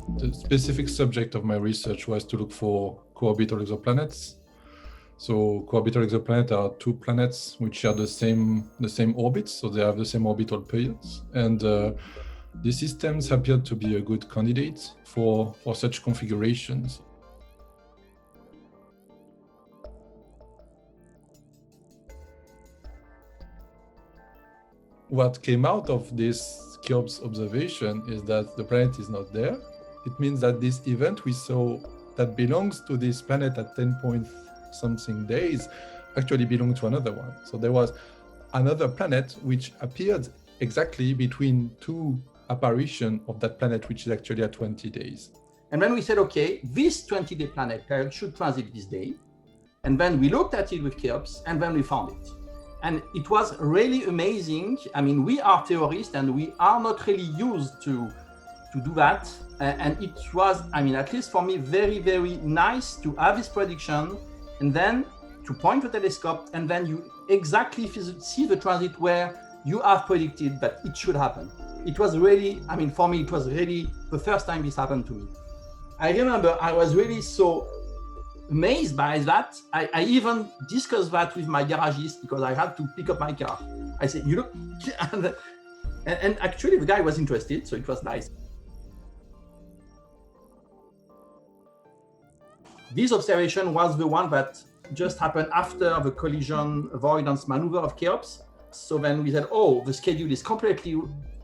The specific subject of my research was to look for co-orbital exoplanets. So co-orbital exoplanets are two planets which share the same orbits, so they have the same orbital periods. And these systems appeared to be a good candidate for such configurations. What came out of this CHEOPS observation is that the planet is not there. It means that this event we saw that belongs to this planet at 10 point something days actually belonged to another one. So there was another planet which appeared exactly between two apparitions of that planet, which is actually at 20 days. And then we said, okay, this 20-day planet period should transit this day. And then we looked at it with CHEOPS, and then we found it. And it was really amazing. I mean, we are theorists and we are not really used to do that. And it was, I mean, at least for me, very, very nice to have this prediction and then to point the telescope and then you exactly see the transit where you have predicted that it should happen. It was really, I mean, for me, it was really the first time this happened to me. I remember I was really so amazed by that. I even discussed that with my garagist because I had to pick up my car. I said, you look, and actually the guy was interested, so it was nice. This observation was the one that just happened after the collision avoidance maneuver of CHEOPS. So then we said, oh, the schedule is completely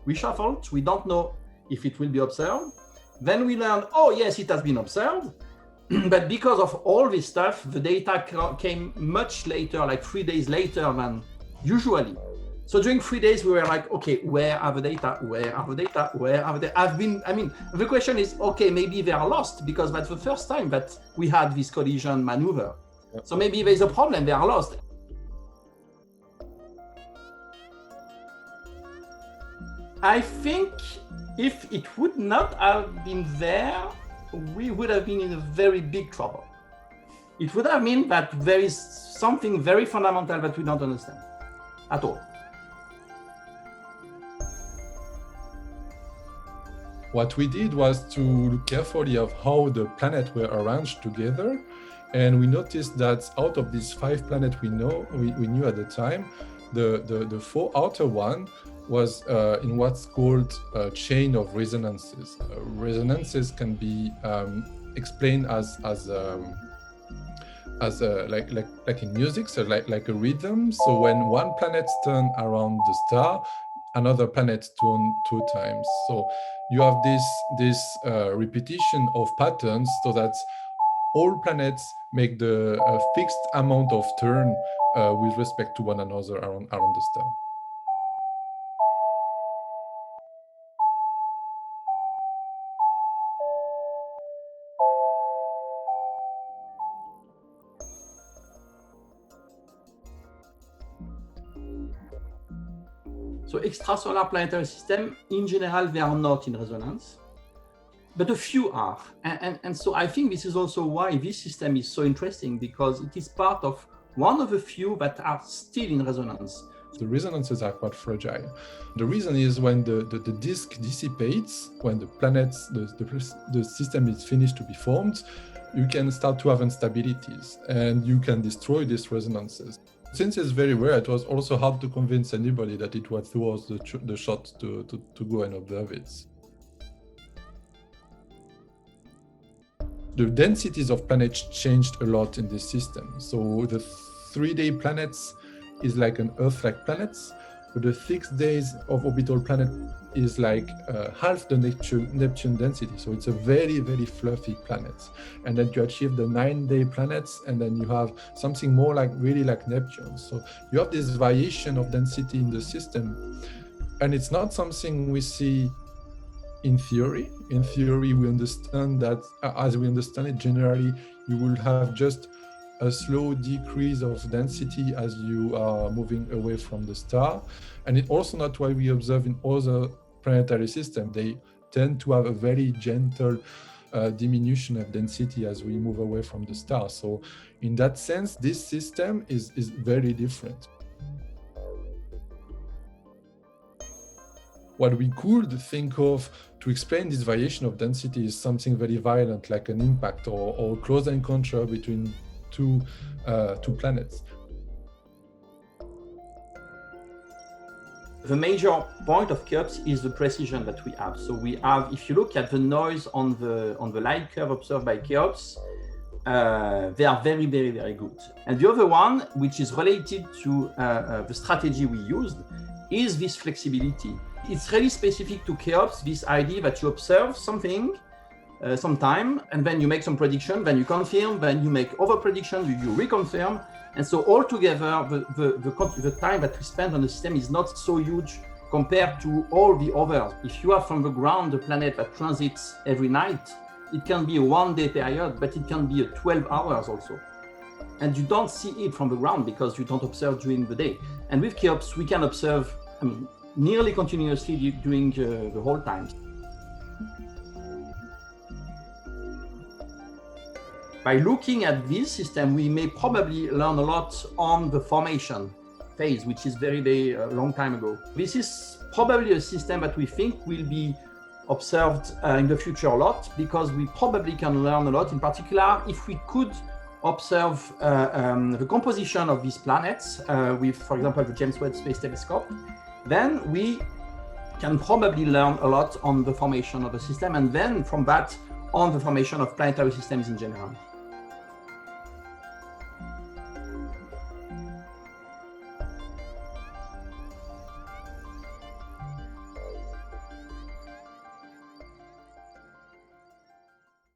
reshuffled. We don't know if it will be observed. Then we learned, oh yes, it has been observed. But because of all this stuff, the data came much later, like 3 days later than usually. So during 3 days, we were like, okay, where are the data? Where are the data? Where are the data? I mean, the question is, okay, maybe they are lost because that's the first time that we had this collision maneuver. Yep. So maybe there's a problem, they are lost. I think if it would not have been there, we would have been in a very big trouble. It would have meant that there is something very fundamental that we don't understand at all. What we did was to look carefully at how the planets were arranged together. And we noticed that out of these 5 planets we knew at the time, the 4 outer one was in what's called a chain of resonances. Resonances can be explained as like in music, so like a rhythm. So when one planet turns around the star, another planet turns 2 times. So you have this repetition of patterns, so that all planets make the fixed amount of turn with respect to one another around the star. So extrasolar planetary systems, in general, they are not in resonance, but a few are. And so I think this is also why this system is so interesting, because it is part of one of the few that are still in resonance. The resonances are quite fragile. The reason is when the disk dissipates, when the planets, the system is finished to be formed, you can start to have instabilities and you can destroy these resonances. Since it's very rare, it was also hard to convince anybody that it was the shot to go and observe it. The densities of planets changed a lot in this system. So the 3-day planets is like an Earth-like planet, but the 6 days of orbital planet is like half the Neptune density. So it's a very, very fluffy planet. And then you achieve the 9-day planets, and then you have something more like really like Neptune. So you have this variation of density in the system. And it's not something we see in theory. In theory, we understand that, as we understand it, generally, you will have just a slow decrease of density as you are moving away from the star. And it's also not what we observe in other planetary systems. They tend to have a very gentle diminution of density as we move away from the star. So in that sense, this system is very different. what we could think of to explain this variation of density is something very violent, like an impact or close encounter between two planets. The major point of CHEOPS is the precision that we have. So we have, if you look at the noise on the light curve observed by CHEOPS, they are very, very, very good. And the other one, which is related to the strategy we used, is this flexibility. It's really specific to CHEOPS, this idea that you observe something sometime, and then you make some prediction, then you confirm, then you make other prediction, you reconfirm. And so altogether, the time that we spend on the system is not so huge compared to all the others. If you have from the ground a planet that transits every night, it can be a 1 day period, but it can be a 12 hours also. And you don't see it from the ground because you don't observe during the day. And with CHEOPS, we can observe, nearly continuously during the whole time. By looking at this system, we may probably learn a lot on the formation phase, which is very, very long time ago. This is probably a system that we think will be observed in the future a lot, because we probably can learn a lot. In particular, if we could observe the composition of these planets with, for example, the James Webb Space Telescope, then we can probably learn a lot on the formation of the system, and then from that on the formation of planetary systems in general.